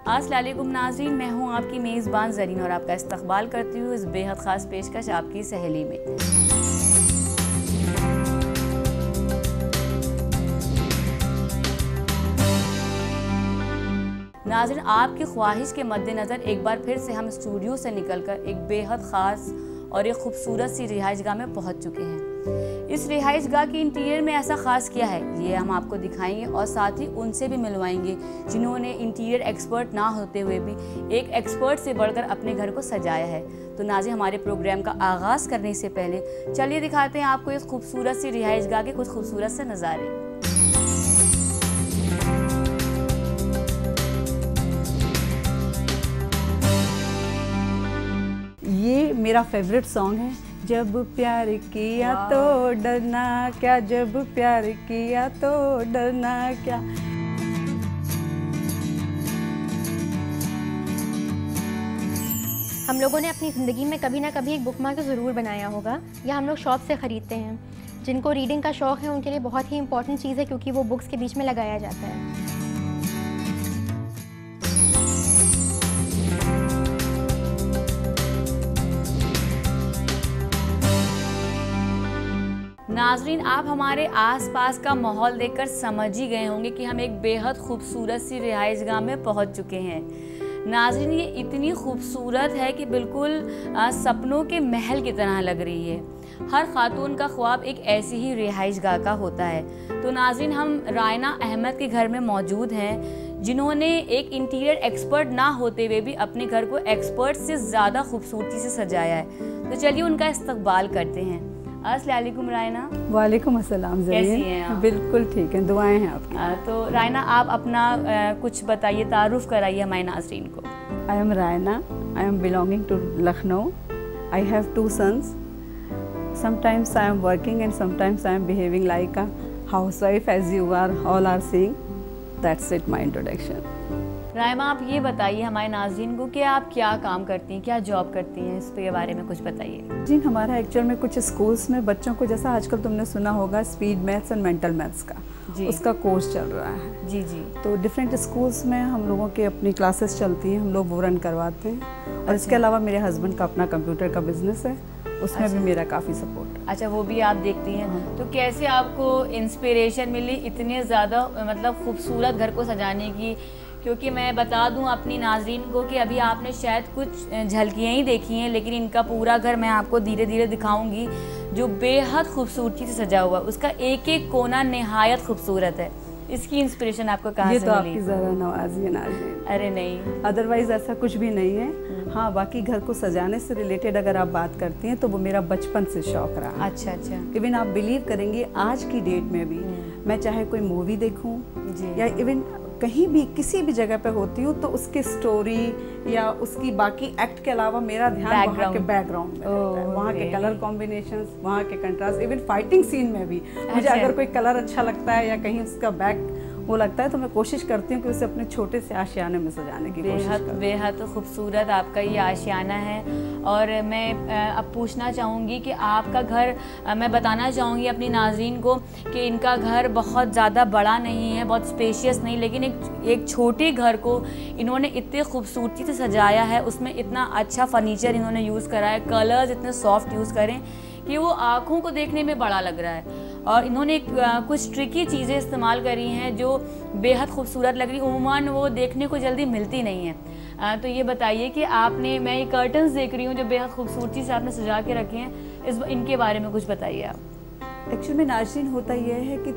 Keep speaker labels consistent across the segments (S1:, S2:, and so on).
S1: अस्सलाम वालेकुम नाज़रीन, मैं हूँ आपकी मेज़बान ज़रीन और आपका इस्तकबाल करती हूँ इस बेहद ख़ास पेशकश आपकी सहेली में। नाज़रीन, आपकी ख्वाहिश के मद्देनज़र एक बार फिर से हम स्टूडियो से निकलकर एक बेहद ख़ास और एक खूबसूरत सी रिहाइशगाह में पहुँच चुके हैं। इस रिहाइशगाह के इंटीरियर में ऐसा ख़ास क्या है, ये हम आपको दिखाएंगे और साथ ही उनसे भी मिलवाएंगे जिन्होंने इंटीरियर एक्सपर्ट ना होते हुए भी एक एक्सपर्ट से बढ़कर अपने घर को सजाया है। तो नाज़रीन, हमारे प्रोग्राम का आगाज़ करने से पहले चलिए दिखाते हैं आपको इस खूबसूरत सी रिहाइशगाह के कुछ खूबसूरत से नज़ारे।
S2: ये मेरा फेवरेट सॉन्ग है, जब प्यार किया तो डरना क्या, जब प्यार किया तो डरना क्या।
S3: हम लोगों ने अपनी ज़िंदगी में कभी ना कभी एक बुकमार्क ज़रूर बनाया होगा या हम लोग शॉप से ख़रीदते हैं। जिनको रीडिंग का शौक़ है उनके लिए बहुत ही इंपॉर्टेंट चीज़ है क्योंकि वो बुक्स के बीच में लगाया जाता है।
S1: नाज़रीन, आप हमारे आसपास का माहौल देखकर समझ ही गए होंगे कि हम एक बेहद खूबसूरत सी रिहाइशगाह में पहुंच चुके हैं। नाज़रीन, ये इतनी खूबसूरत है कि बिल्कुल सपनों के महल की तरह लग रही है। हर खातून का ख्वाब एक ऐसी ही रिहाइशगाह का होता है। तो नाज़रीन, हम रायना अहमद के घर में मौजूद हैं जिन्होंने एक इंटीरियर एक्सपर्ट ना होते हुए भी अपने घर को एक्सपर्ट से ज़्यादा खूबसूरती से सजाया है। तो चलिए उनका इस्तकबाल करते हैं। अस्सलाम वालेकुम रायना।
S2: वालेकुम अस्सलाम।
S1: कैसी हैं आप?
S2: बिल्कुल ठीक है, दुआएं हैं आपकी।
S1: तो रायना, आप अपना कुछ बताइए, तारुफ कराइए हमारे नाज़रीन को।
S2: I am Raina, I am belonging to Lucknow. I have 2 sons. Sometimes I am working and sometimes I am behaving like a housewife as you are all are seeing. That's it, my introduction.
S1: Raima, आप ये बताइए हमारे नाज़रीन को कि आप क्या काम करती हैं, क्या जॉब करती हैं, इस के बारे में कुछ बताइए।
S2: जी, हमारा एक्चुअल में कुछ स्कूल्स में बच्चों को, जैसा आजकल तुमने सुना होगा speed maths and mental maths का, उसका कोर्स चल रहा है। जी जी। तो डिफरेंट स्कूल्स में हम लोगों की अपनी क्लासेस चलती हैं, हम लोग वो रन करवाते हैं। और इसके अलावा मेरे हस्बैंड का अपना कंप्यूटर का बिजनेस है, उसमें भी मेरा काफ़ी सपोर्ट।
S1: अच्छा, वो भी आप देखती हैं। तो कैसे आपको इंस्पिरेशन मिली इतने ज़्यादा मतलब खूबसूरत घर को सजाने की? क्योंकि मैं बता दूं अपनी नाज़रीन को कि अभी आपने शायद कुछ झलकियाँ ही देखी हैं, लेकिन इनका पूरा घर मैं आपको धीरे धीरे दिखाऊंगी जो बेहद खूबसूरती से सजा हुआ। उसका एक एक कोना निहायत खूबसूरत है। इसकी इंस्पिरेशन आपको कहाँ से मिली?
S2: ये तो आपकी ज़रा नवाज़ी है नाज़रीन।
S1: अरे नहीं,
S2: अदरवाइज़ ऐसा कुछ भी नहीं है। हाँ, बाकी घर को सजाने से रिलेटेड अगर आप बात करती हैं तो वो मेरा बचपन से शौक रहा।
S1: अच्छा अच्छा।
S2: इवन आप बिलीव करेंगे आज की डेट में भी मैं चाहे कोई मूवी देखूं या इवन कहीं भी किसी भी जगह पे होती हूँ तो उसकी स्टोरी या उसकी बाकी एक्ट के अलावा मेरा ध्यान वहाँ के बैकग्राउंड में रहता है। वहाँ के कलर कॉम्बिनेशंस, वहाँ के कंट्रास्ट, इवन फाइटिंग सीन में भी मुझे अगर कोई कलर अच्छा लगता है या कहीं उसका बैक वो लगता है तो मैं कोशिश करती हूँ कि उसे अपने छोटे से आशियाने में सजाने की कोशिश करूँ।
S1: बेहद खूबसूरत आपका ये आशियाना है। और मैं अब पूछना चाहूँगी कि आपका घर, मैं बताना चाहूँगी अपनी नाज़रीन को कि इनका घर बहुत ज़्यादा बड़ा नहीं है, बहुत स्पेशियस नहीं, लेकिन एक छोटे घर को इन्होंने इतनी खूबसूरती से सजाया है। उसमें इतना अच्छा फर्नीचर इन्होंने यूज़ करा है, कलर्स इतने सॉफ्ट यूज़ करें कि वो आँखों को देखने में बड़ा लग रहा है। और इन्होंने कुछ ट्रिकी चीज़ें इस्तेमाल करी हैं जो बेहद खूबसूरत लग रही, उम्मन वो देखने को जल्दी मिलती नहीं है। तो ये बताइए कि आपने, मैं ये कर्टन्स देख रही हूँ जो बेहद खूबसूरती से आपने सजा के रखे हैं, इनके बारे में कुछ बताइए आप।
S2: एक्चुअली में नाज़रीन होता यह है कि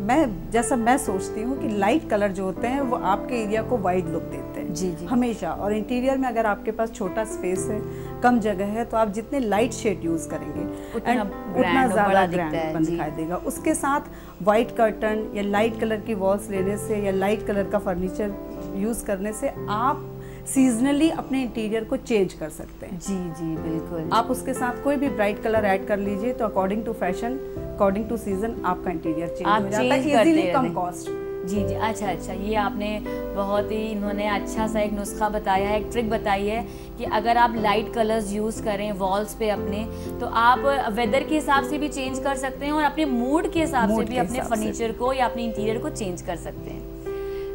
S2: मैं सोचती हूँ कि लाइट कलर जो होते हैं वो आपके एरिया को वाइड लुक देते हैं। जी जी। हमेशा। और इंटीरियर में अगर आपके पास छोटा स्पेस है, कम जगह है, तो आप जितने लाइट शेड यूज़ करेंगे उतना ज़्यादा ग्रैंड दिखाई देगा। उसके साथ वाइट कर्टन या लाइट कलर की वॉल्स लेने से या लाइट कलर का फर्नीचर यूज़ करने से आप सीजनली अपने इंटीरियर को चेंज कर सकते हैं।
S1: जी जी बिल्कुल।
S2: आप उसके साथ कोई भी ब्राइट कलर ऐड कर लीजिए तो according to fashion, according to season आपका इंटीरियर चेंज हो जाता है, इजीली, कम कॉस्ट।
S1: जी जी। अच्छा अच्छा, ये आपने बहुत ही, इन्होंने अच्छा सा एक नुस्खा बताया है, एक ट्रिक बताई है कि अगर आप लाइट कलर्स यूज़ करें वॉल्स पे अपने, तो आप वेदर के हिसाब से भी चेंज कर सकते हैं और अपने मूड के हिसाब से भी अपने फर्नीचर को या अपने इंटीरियर को चेंज कर सकते हैं।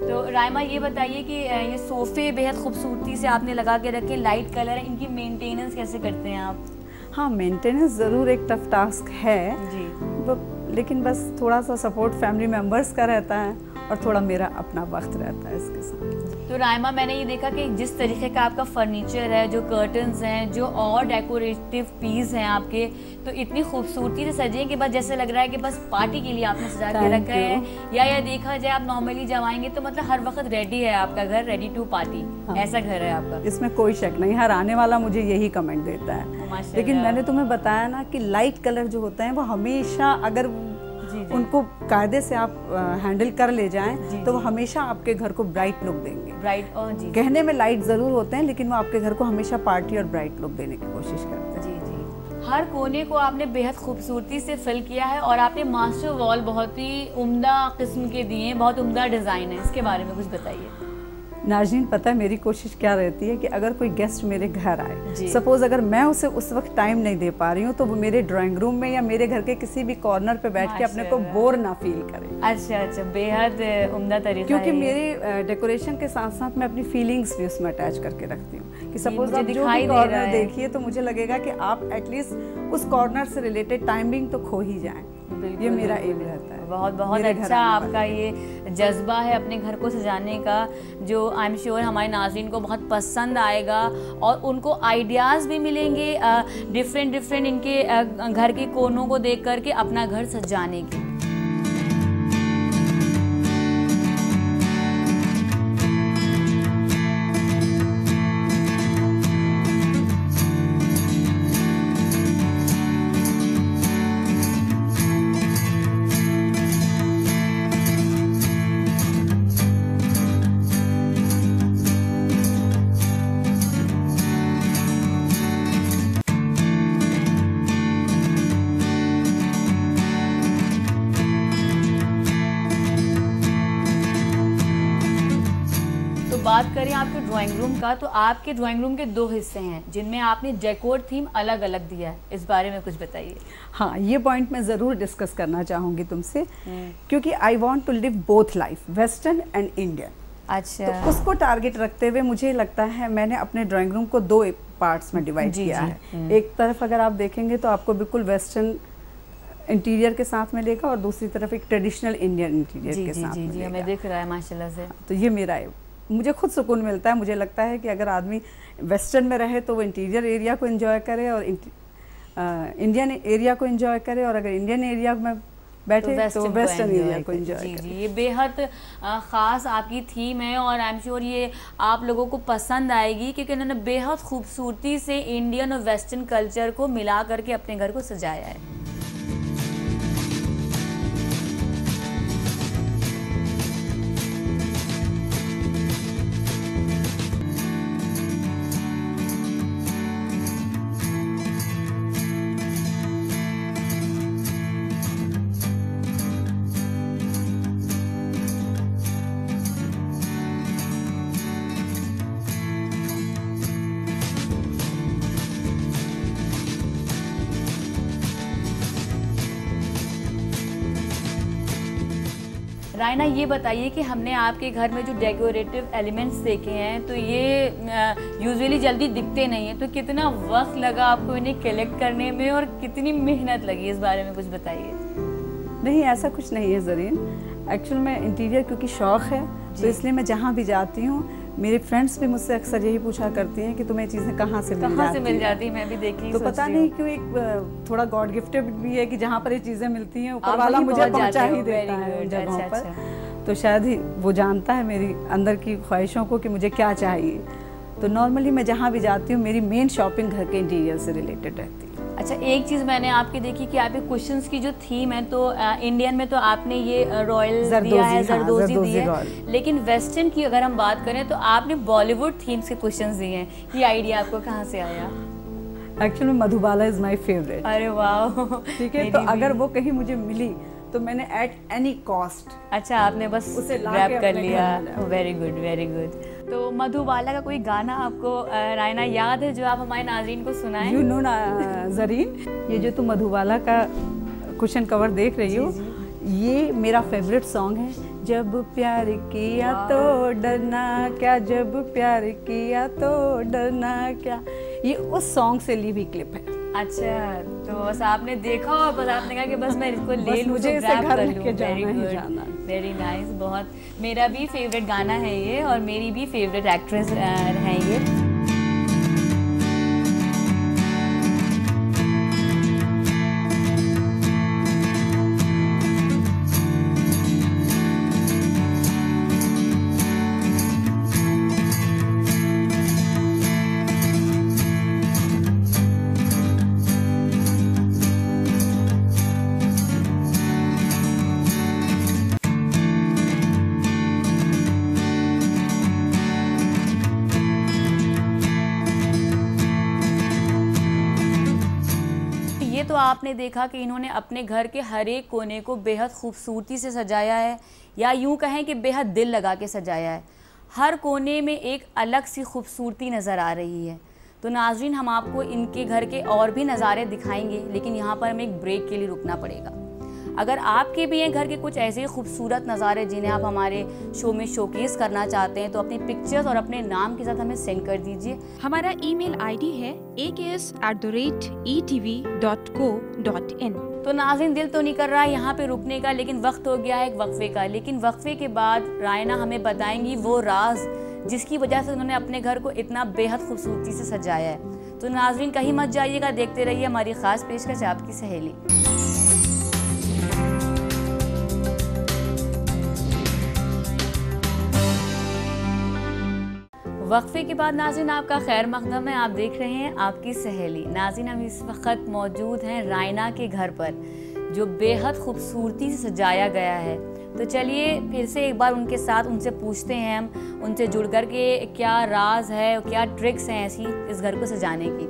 S1: तो राइमा ये बताइए कि ये सोफ़े बेहद खूबसूरती से आपने लगा के रखे, लाइट कलर है, इनकी मेंटेनेंस कैसे करते हैं आप?
S2: हाँ, मेंटेनेंस ज़रूर एक टफ टास्क है
S1: जी,
S2: लेकिन बस थोड़ा सा सपोर्ट फैमिली मेम्बर्स का रहता है और थोड़ा मेरा अपना वक्त रहता है इसके साथ।
S1: तो राइमा मैंने ये देखा कि जिस तरीके का आपका फर्नीचर है, जो कर्टन्स हैं, जो और डेकोरेटिव पीस हैं आपके, तो इतनी खूबसूरती से सजे हैं कि बस जैसे लग रहा है कि बस पार्टी के लिए आपने सजा के रखा है। या देखा जाए आप नॉर्मली जब आएंगे तो मतलब हर वक्त रेडी है आपका घर, रेडी टू पार्टी। हाँ। ऐसा घर है आपका, इसमें
S2: कोई शक नहीं। हर आने वाला मुझे यही कमेंट देता है। लेकिन मैंने तुम्हें बताया ना कि लाइट कलर जो होता है वो हमेशा, अगर उनको कायदे से आप हैंडल कर ले जाएं तो वो हमेशा आपके घर को ब्राइट लुक देंगे।
S1: ब्राइट,
S2: कहने में लाइट जरूर होते हैं लेकिन वो आपके घर को हमेशा पार्टी और ब्राइट लुक देने की कोशिश करते हैं।
S1: जी। हर कोने को आपने बेहद खूबसूरती से फिल किया है और आपने मास्टर वॉल बहुत ही उम्दा किस्म के दिए हैं, बहुत उम्दा डिज़ाइन है, इसके बारे में कुछ बताइए।
S2: नाज़रीन, पता है मेरी कोशिश क्या रहती है कि अगर कोई गेस्ट मेरे घर आए, सपोज अगर मैं उसे उस वक्त टाइम नहीं दे पा रही हूँ तो वो मेरे ड्राइंग रूम में या मेरे घर के किसी भी कॉर्नर पे बैठ के अपने को बोर ना फील करे।
S1: अच्छा, बेहद उम्दा तरीका,
S2: क्योंकि मेरे डेकोरेशन के साथ साथ मैं अपनी फीलिंग्स भी उसमें अटैच करके रखती हूँ कि सपोज आप जो भी कॉर्नर देखिए तो मुझे लगेगा कि आप एटलीस्ट उस कॉर्नर से रिलेटेड टाइमिंग तो खो ही जाएं। ये मेरा एम रहता है।
S1: बहुत अच्छा आपका ये जज्बा है अपने घर को सजाने का, जो आई एम श्योर हमारे नाज़रीन को बहुत पसंद आएगा और उनको आइडियाज़ भी मिलेंगे डिफरेंट इनके घर के कोनों को देख कर के अपना घर सजाने के। बात करें आपके ड्राइंग रूम का, तो आपके ड्राइंग रूम के 2 हिस्से हैं जिनमें आपने डेकोर थीम अलग अलग दिया है, इस बारे में कुछ बताइए।
S2: हाँ, ये पॉइंट मैं ज़रूर डिस्कस करना चाहूँगी तुमसे, क्योंकि I want to live both life, western and Indian.
S1: अच्छा,
S2: तो उसको टारगेट रखते हुए मुझे लगता है मैंने अपने ड्राइंग रूम को 2 पार्ट्स में डिवाइड किया है। एक तरफ अगर आप देखेंगे तो आपको बिल्कुल वेस्टर्न इंटीरियर के साथ मिलेगा और दूसरी तरफ एक ट्रेडिशनल इंडियन इंटीरियर के साथ मिलेगा।
S1: हमें दिख रहा है माशाल्लाह से।
S2: तो ये मेरा है, मुझे खुद सुकून मिलता है। मुझे लगता है कि अगर आदमी वेस्टर्न में रहे तो वो इंटीरियर एरिया को एंजॉय करे और इंडियन एरिया को एंजॉय करे, और अगर इंडियन एरिया में बैठे तो वेस्टर्न एरिया को एंजॉय करे।
S1: जी, ये बेहद ख़ास आपकी थीम है और आई एम श्योर ये आप लोगों को पसंद आएगी, क्योंकि उन्होंने बेहद खूबसूरती से इंडियन और वेस्टर्न कल्चर को मिला करके अपने घर को सजाया है। रायना, ये बताइए कि हमने आपके घर में जो डेकोरेटिव एलिमेंट्स देखे हैं तो ये यूजुअली जल्दी दिखते नहीं हैं, तो कितना वक्त लगा आपको इन्हें कलेक्ट करने में और कितनी मेहनत लगी, इस बारे में कुछ बताइए।
S2: नहीं, ऐसा कुछ नहीं है ज़रीन। एक्चुअल में इंटीरियर क्योंकि शौक़ है तो इसलिए मैं जहाँ भी जाती हूँ, मेरे फ्रेंड्स भी मुझसे अक्सर यही पूछा करती हैं कि तुम्हें चीज़ें कहाँ से मिल जाती
S1: है। मैं भी देखी
S2: तो पता नहीं क्यों एक थोड़ा गॉड गिफ्टेड भी है कि जहाँ पर ये चीज़ें मिलती हैं ऊपर वाला मुझे पहुँचा ही देता है उन जगहों पर। तो शायद ही वो जानता है मेरी अंदर की ख्वाहिशों को कि मुझे क्या चाहिए। तो नॉर्मली मैं जहाँ भी जाती हूँ मेरी मेन शॉपिंग घर के इंटीरियर से रिलेटेड रहती है।
S1: अच्छा, एक चीज़ मैंने आपकी देखी कि आपके कुशन्स की जो थीम है, तो इंडियन में तो आपने ये रॉयल दिया है, जरदोजी दी है, लेकिन वेस्टर्न की अगर हम बात करें तो आपने बॉलीवुड थीम्स के कुशन्स दिए हैं। ये आइडिया आपको कहाँ से आया?
S2: Actually Madhubala is my favourite.
S1: अरे वाह,
S2: ठीक है। तो अगर वो कहीं मुझे मिली तो मैंने एट एनी कॉस्ट,
S1: अच्छा, आपने बस उसे ग्रैब कर लिया। Very good, very good. तो मधुबाला का कोई गाना आपको रायना याद है जो आप हमारे नाज़रीन को सुनाएं?
S2: यू नो ना ज़रीन, ये जो तुम मधुबाला का कुशन कवर देख रही हो, ये मेरा फेवरेट सॉन्ग है। जब प्यार किया तो डरना क्या, जब प्यार किया तो डरना क्या, ये उस सॉन्ग से ली हुई क्लिप है।
S1: अच्छा, तो बस आपने देखा और बस आपने कहा कि बस मैं इसको ले लूं,
S2: मुझे इसे घर लेके जाना।
S1: वेरी नाइस, बहुत मेरा भी फेवरेट गाना है ये और मेरी भी फेवरेट एक्ट्रेस है ये। तो आपने देखा कि इन्होंने अपने घर के हर एक कोने को बेहद खूबसूरती से सजाया है, या यूं कहें कि बेहद दिल लगा के सजाया है। हर कोने में एक अलग सी खूबसूरती नज़र आ रही है। तो नाज़रीन, हम आपको इनके घर के और भी नज़ारे दिखाएंगे, लेकिन यहाँ पर हमें एक ब्रेक के लिए रुकना पड़ेगा। अगर आपके भी हैं घर के कुछ ऐसे खूबसूरत नज़ारे जिन्हें आप हमारे शो में शोकेस करना चाहते हैं, तो अपनी पिक्चर्स और अपने नाम के साथ हमें सेंड कर दीजिए।
S4: हमारा ईमेल आईडी है aks@etv.co.in।
S1: तो नाज़रीन, दिल तो नहीं कर रहा है यहाँ पे रुकने का, लेकिन वक्त हो गया है एक वक्फे का। लेकिन वक्फे के बाद रायना हमें बताएंगी वो राज जिसकी वजह से उन्होंने अपने घर को इतना बेहद खूबसूरती से सजाया है। तो नाज़रीन, कहीं मत जाइएगा, देखते रहिए हमारी ख़ास पेशकश आपकी सहेली। वक्फे के बाद नाज़रीन आपका खैर मकदम है, आप देख रहे हैं आपकी सहेली। नाज़रीन, हम इस वक्त मौजूद हैं रायना के घर पर जो बेहद खूबसूरती से सजाया गया है। तो चलिए फिर से एक बार उनके साथ उनसे पूछते हैं हम उनसे जुड़ कर के क्या राज है, क्या ट्रिक्स हैं ऐसी इस घर को सजाने की।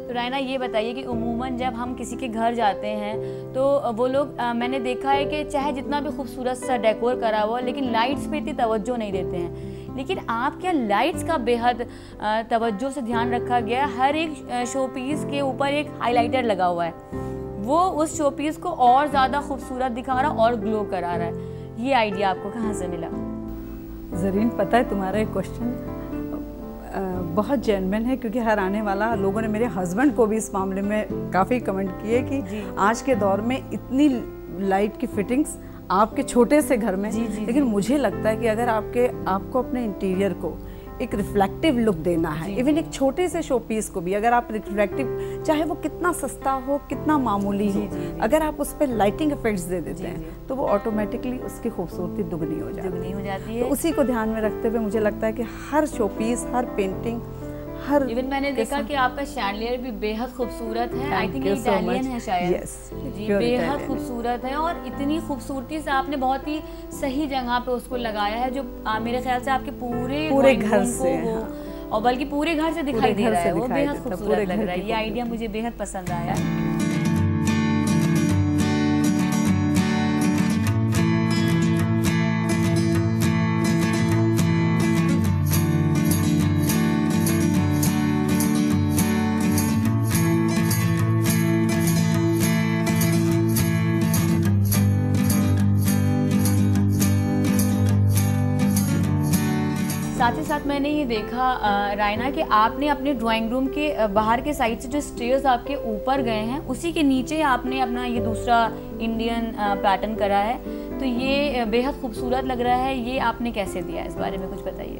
S1: तो रायना, ये बताइए कि उमूमन जब हम किसी के घर जाते हैं तो वो लोग मैंने देखा है कि चाहे जितना भी खूबसूरत सा डेकोर करा हुआ, लेकिन लाइट्स पे इतनी तवज्जो नहीं देते हैं। लेकिन आप क्या लाइट्स का बेहद तवज्जो से ध्यान रखा गया है। हर एक शो पीस के ऊपर एक हाइलाइटर लगा हुआ है, वो उस शो पीस को और ज़्यादा खूबसूरत दिखा रहा और ग्लो करा रहा है। ये आइडिया आपको कहाँ से मिला?
S2: ज़रीन, पता है तुम्हारा एक क्वेश्चन बहुत जेन्युइन है, क्योंकि हर आने वाला लोगों ने मेरे हस्बैंड को भी इस मामले में काफ़ी कमेंट किए कि आज के दौर में इतनी लाइट की फिटिंग्स आपके छोटे से घर में। लेकिन मुझे लगता है कि अगर आपको अपने इंटीरियर को एक रिफ्लेक्टिव लुक देना है, इवन एक छोटे से शो पीस को भी अगर आप रिफ्लेक्टिव, चाहे वो कितना सस्ता हो कितना मामूली हो, अगर आप उस पर लाइटिंग इफेक्ट्स दे देते हैं तो वो ऑटोमेटिकली उसकी खूबसूरती दुगनी हो जाती है। तो उसी को ध्यान में रखते हुए मुझे लगता है कि हर शो पीस, हर पेंटिंग, हर
S1: इवन मैंने देखा कि आपका शैंडलियर भी बेहद खूबसूरत है। आई थिंक इटालियन है शायद। जी, बेहद खूबसूरत है और इतनी खूबसूरती से आपने बहुत ही सही जगह पे उसको लगाया है, जो मेरे ख्याल से आपके पूरे
S2: घर से
S1: और बल्कि पूरे घर से दिखाई दे रहा है। वो बेहद खूबसूरत लग रहा है। ये आइडिया मुझे बेहद पसंद आया। साथ ही साथ मैंने ये देखा रायना कि आपने अपने ड्राइंग रूम के बाहर के साइड से जो स्टेयर्स आपके ऊपर गए हैं उसी के नीचे आपने अपना ये दूसरा इंडियन पैटर्न करा है। तो ये बेहद खूबसूरत लग रहा है। ये आपने कैसे दिया, इस बारे में कुछ बताइए।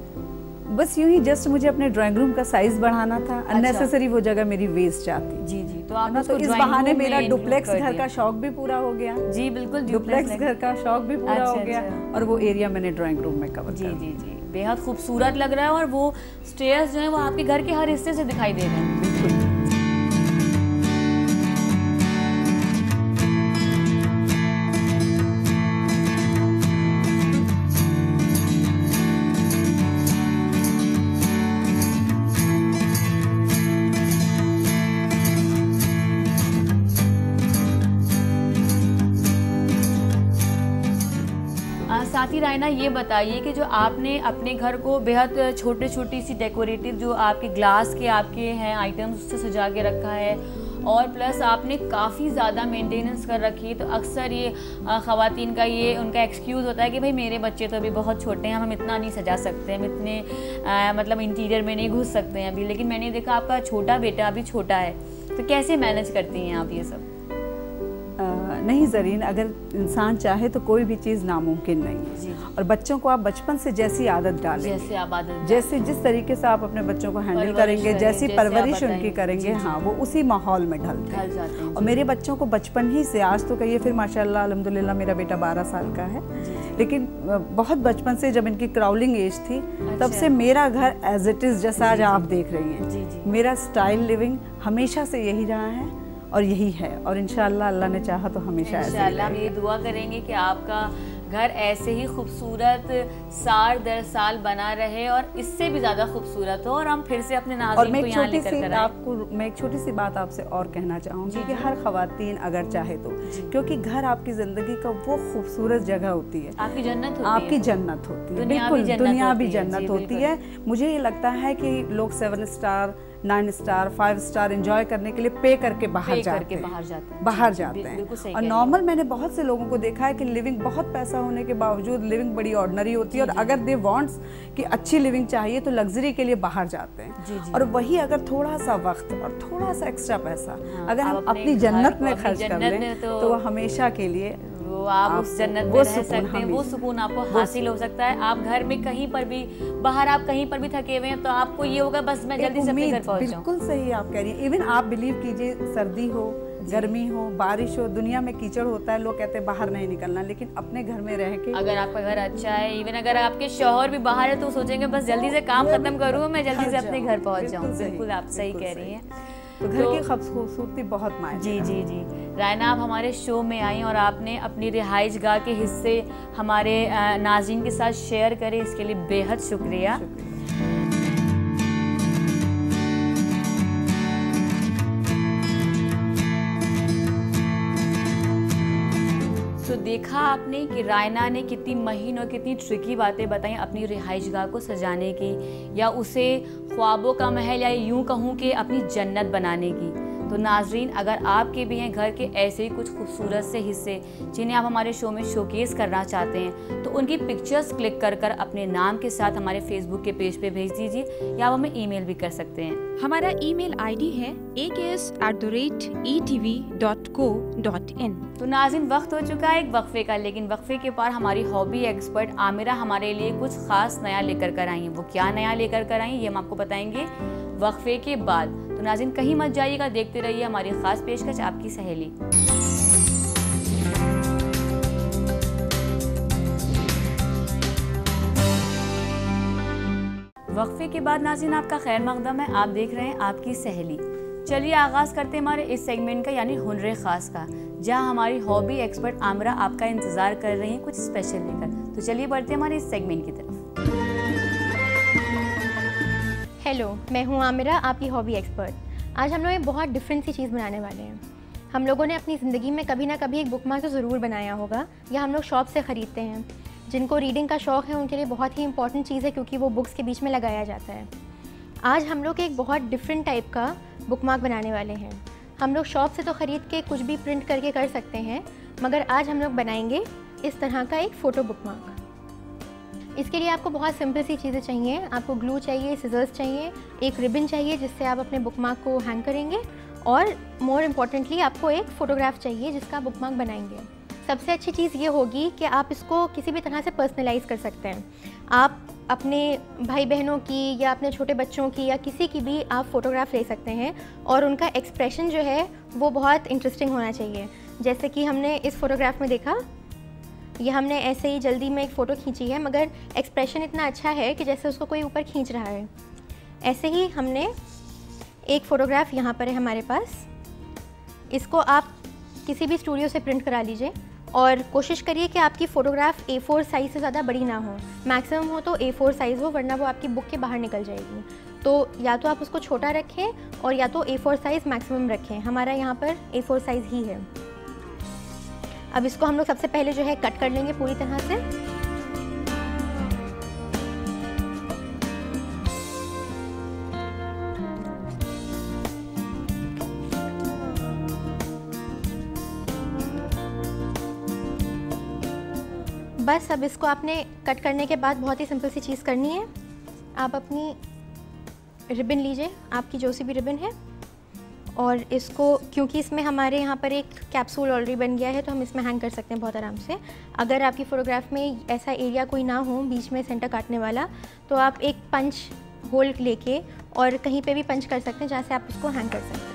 S2: बस यूं ही जस्ट मुझे अपने ड्राइंग रूम का साइज बढ़ाना था। अननेसेसरी वो जगह मेरी वेस्ट जाती।
S1: जी, तो आपने
S2: तो इस बहाने मेरा डुप्लेक्स घर का शौक भी पूरा हो गया।
S1: जी बिल्कुल,
S2: डुप्लेक्स घर का शौक भी पूरा हो गया और वो एरिया मैंने ड्राइंग रूम में कवर
S1: कर दिया। जी, बेहद खूबसूरत लग रहा है और वो स्टेयर्स जो है वो आपके घर के हर हिस्से से दिखाई दे रहे हैं। बिल्कुल। साथ ही रायना, ये बताइए कि जो आपने अपने घर को बेहद छोटी सी डेकोरेटिव जो आपके ग्लास के आपके हैं आइटम्स उससे सजा के रखा है और प्लस आपने काफ़ी ज़्यादा मेंटेनेंस कर रखी है। तो अक्सर ये ख़वातीन का ये उनका एक्सक्यूज़ होता है कि भाई मेरे बच्चे तो अभी बहुत छोटे हैं, हम इतना नहीं सजा सकते, हम इतने मतलब इंटीरियर में नहीं घुस सकते हैं अभी। लेकिन मैंने देखा आपका छोटा बेटा अभी छोटा है, तो कैसे मैनेज करती हैं आप ये सब?
S2: नहीं ज़रीन, अगर इंसान चाहे तो कोई भी चीज़ नामुमकिन नहीं है। और बच्चों को आप बचपन से जैसी आदत डालेंगे, जैसे जिस तरीके से आप अपने बच्चों को हैंडल करेंगे, जैसी परवरिश उनकी करेंगे, हाँ, वो उसी माहौल में ढलते हैं। और मेरे बच्चों को बचपन ही से, आज तो कहिए फिर माशाल्लाह अल्हम्दुलिल्लाह मेरा बेटा 12 साल का है, लेकिन बहुत बचपन से जब इनकी क्राउलिंग एज थी तब से मेरा घर एज इट इज़ जैसा आज आप देख रही हैं, मेरा स्टाइल लिविंग हमेशा से यही रहा है और यही है। और इंशाअल्लाह अल्लाह ने चाहा तो हमेशा
S1: इंशाअल्लाह हम ये दुआ करेंगे कि आपका घर ऐसे ही खूबसूरत साल दर साल बना रहे और इससे भी ज़्यादा खूबसूरत हो, और हम फिर से अपने नाज़रीन को यहाँ लेकर कर आए।
S2: मैं एक छोटी सी बात आपसे और कहना चाहूँगी कि हर ख़वातीन अगर चाहे तो, क्योंकि घर आपकी ज़िंदगी का वो खूबसूरत जगह होती है,
S1: आपकी जन्नत होती है,
S2: आपकी जन्नत होती है, बिल्कुल दुनिया भी जन्नत होती है। मुझे ये लगता है कि लोग 7 स्टार 9 स्टार 5 स्टार एंजॉय करने के लिए पे करके बाहर जाते हैं। और नॉर्मल मैंने बहुत से लोगों को देखा है कि लिविंग बहुत पैसा होने के बावजूद लिविंग बड़ी ऑर्डिनरी होती है, और अगर दे वांट्स कि अच्छी लिविंग चाहिए तो लग्जरी के लिए बाहर जाते हैं। और वही अगर थोड़ा सा वक्त और थोड़ा सा एक्स्ट्रा पैसा अगर हम अपनी जन्नत में खर्च कर लें तो वो हमेशा के लिए
S1: आप उस जन्नत में रह सकते हैं, वो सुकून आपको हासिल हो सकता है। आप घर में कहीं पर भी, बाहर आप कहीं पर भी थके हुए हैं तो आपको ये होगा बस मैं जल्दी से अपने घर पहुंच जाऊं।
S2: बिल्कुल सही आप कह रही हैं। इवन आप बिलीव कीजिए, सर्दी हो, गर्मी हो, बारिश हो, दुनिया में कीचड़ होता है, लोग कहते हैं बाहर नहीं निकलना, लेकिन अपने घर में रह के,
S1: अगर आपका घर अच्छा है, इवन अगर आपके शौहर भी बाहर है, तो सोचेंगे बस जल्दी से काम खत्म करूँ, मैं जल्दी से अपने घर पहुँच जाऊँ। बिल्कुल आप सही कह रही हैं।
S2: तो घर की खूबसूरती बहुत मायने।
S1: जी। रायना, आप हमारे शो में आई और आपने अपनी रिहाइशगाह के हिस्से हमारे नाज़रीन के साथ शेयर करे, इसके लिए बेहद शुक्रिया। तो देखा आपने कि रायना ने कितनी महीन और कितनी ट्रिकी बातें बताई अपनी रिहाइशगाह को सजाने की, या उसे ख्वाबों का महल, या यूँ कहूँ कि अपनी जन्नत बनाने की। तो नाजरीन, अगर आपके भी हैं घर के ऐसे ही कुछ खूबसूरत से हिस्से जिन्हें आप हमारे शो में शोकेस करना चाहते हैं, तो उनकी पिक्चर्स क्लिक कर कर अपने नाम के साथ हमारे फेसबुक के पेज पे भेज दीजिए, या आप हमें ईमेल भी कर सकते हैं।
S4: हमारा ईमेल आईडी है aks@etv.co.in।
S1: तो नाज़रीन, वक्त हो चुका है एक वक्फे का, लेकिन वक्फे के बाद हमारी हॉबी एक्सपर्ट आमिरा हमारे लिए कुछ खास नया लेकर कर आई हैं। वो क्या नया लेकर कर आई ये हम आपको बताएंगे वक्फे के बाद। तो नाज़रीन, कहीं मत जाइएगा, देखते रहिए हमारी खास पेशकश आपकी सहेली। वक्फे के बाद नाज़रीन आपका खैर मकदम है, आप देख रहे हैं आपकी सहेली। चलिए आगाज़ करते हैं हमारे इस सेगमेंट का, यानी हुनर ख़ास का, जहां हमारी हॉबी एक्सपर्ट आमिरा आपका इंतज़ार कर रही हैं कुछ स्पेशल लेकर। तो चलिए बढ़ते हैं हमारे इस सेगमेंट की तरफ।
S3: हेलो, मैं हूँ आमिरा, आपकी हॉबी एक्सपर्ट। आज हम लोग एक बहुत डिफरेंट सी चीज़ बनाने वाले हैं। हम लोगों ने अपनी ज़िंदगी में कभी ना कभी एक बुकमार्क तो ज़रूर बनाया होगा, या हम लोग शॉप से ख़रीदते हैं। जिनको रीडिंग का शौक़ है उनके लिए बहुत ही इंपॉर्टेंट चीज़ है, क्योंकि वो बुक्स के बीच में लगाया जाता है। आज हम लोग एक बहुत डिफरेंट टाइप का बुकमार्क बनाने वाले हैं। हम लोग शॉप से तो ख़रीद के कुछ भी प्रिंट करके कर सकते हैं, मगर आज हम लोग बनाएंगे इस तरह का एक फ़ोटो बुकमार्क। इसके लिए आपको बहुत सिंपल सी चीज़ें चाहिए। आपको ग्लू चाहिए, सिजर्स चाहिए, एक रिबन चाहिए जिससे आप अपने बुकमार्क को हैंग करेंगे, और मोर इम्पॉर्टेंटली आपको एक फ़ोटोग्राफ चाहिए जिसका आप बुकमार्क बनाएंगे। सबसे अच्छी चीज़ ये होगी कि आप इसको किसी भी तरह से पर्सनलाइज़ कर सकते हैं। आप अपने भाई बहनों की या अपने छोटे बच्चों की या किसी की भी आप फ़ोटोग्राफ ले सकते हैं, और उनका एक्सप्रेशन जो है वो बहुत इंटरेस्टिंग होना चाहिए। जैसे कि हमने इस फ़ोटोग्राफ में देखा, ये हमने ऐसे ही जल्दी में एक फ़ोटो खींची है, मगर एक्सप्रेशन इतना अच्छा है कि जैसे उसको कोई ऊपर खींच रहा है। ऐसे ही हमने एक फ़ोटोग्राफ यहाँ पर है हमारे पास। इसको आप किसी भी स्टूडियो से प्रिंट करा लीजिए, और कोशिश करिए कि आपकी फ़ोटोग्राफ A4 साइज़ से ज़्यादा बड़ी ना हो। मैक्सिमम हो तो A4 साइज़ हो, वरना वो आपकी बुक के बाहर निकल जाएगी। तो या तो आप उसको छोटा रखें, और या तो A4 साइज़ मैक्सिमम रखें। हमारा यहाँ पर A4 साइज़ ही है। अब इसको हम लोग सबसे पहले जो है कट कर लेंगे पूरी तरह से। बस अब इसको आपने कट करने के बाद बहुत ही सिंपल सी चीज़ करनी है। आप अपनी रिबन लीजिए, आपकी जो सी भी रिबन है, और इसको, क्योंकि इसमें हमारे यहाँ पर एक कैप्सूल ऑलरेडी बन गया है तो हम इसमें हैंग कर सकते हैं बहुत आराम से। अगर आपकी फ़ोटोग्राफ में ऐसा एरिया कोई ना हो बीच में सेंटर काटने वाला, तो आप एक पंच होल लेके और कहीं पे भी पंच कर सकते हैं जहाँ से आप इसको हैंग कर सकते हैं।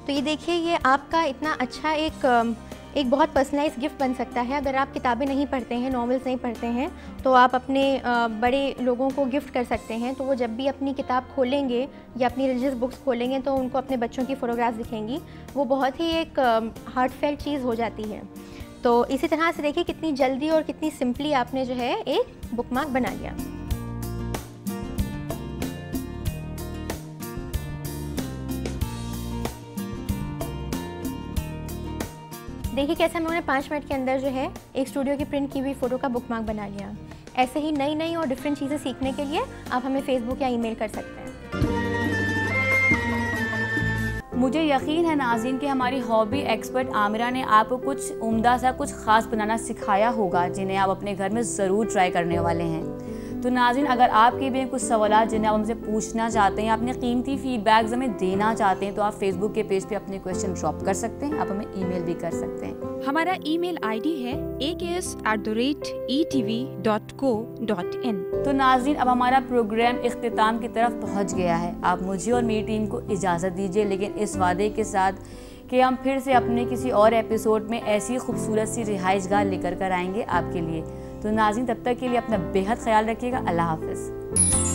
S3: तो ये देखिए, ये आपका इतना अच्छा एक बहुत पर्सनलाइज गिफ्ट बन सकता है। अगर आप किताबें नहीं पढ़ते हैं, नॉवेल्स नहीं पढ़ते हैं, तो आप अपने बड़े लोगों को गिफ्ट कर सकते हैं। तो वो जब भी अपनी किताब खोलेंगे या अपनी रिलीजियस बुक्स खोलेंगे तो उनको अपने बच्चों की फ़ोटोग्राफ्स दिखेंगी। वो बहुत ही एक हार्टफेल्ट चीज़ हो जाती है। तो इसी तरह से देखिए कितनी जल्दी और कितनी सिंपली आपने जो है एक बुकमार्क बना लिया। देखिए कैसे हम लोगों ने 5 मिनट के अंदर जो है एक स्टूडियो की प्रिंट की हुई फ़ोटो का बुकमार्क बना लिया। ऐसे ही नई नई और डिफरेंट चीज़ें सीखने के लिए आप हमें फ़ेसबुक या ईमेल कर सकते हैं।
S1: मुझे यकीन है नाज़रीन कि हमारी हॉबी एक्सपर्ट आमिरा ने आपको कुछ उम्दा सा कुछ ख़ास बनाना सिखाया होगा, जिन्हें आप अपने घर में ज़रूर ट्राई करने वाले हैं। तो नाज़रीन, अगर आपके भी कुछ सवाल जिन्हें आप हमसे पूछना चाहते हैं, अपने कीमती फीडबैक्स हमें देना चाहते हैं, तो आप फेसबुक के पेज पे अपने क्वेश्चन ड्रॉप कर सकते हैं। आप हमें ईमेल भी कर सकते हैं।
S4: हमारा ईमेल आईडी है aks@etv.co.in।
S1: तो नाज़रीन, अब हमारा प्रोग्राम इख्तिताम की तरफ पहुंच गया है। आप मुझे और मेरी टीम को इजाज़त दीजिए, लेकिन इस वादे के साथ कि हम फिर से अपने किसी और एपिसोड में ऐसी खूबसूरत सी रिहाइशगाह लेकर आएंगे आपके लिए। तो नाज़रीन, तब तक के लिए अपना बेहद ख्याल रखिएगा। अल्लाह हाफ़िज़।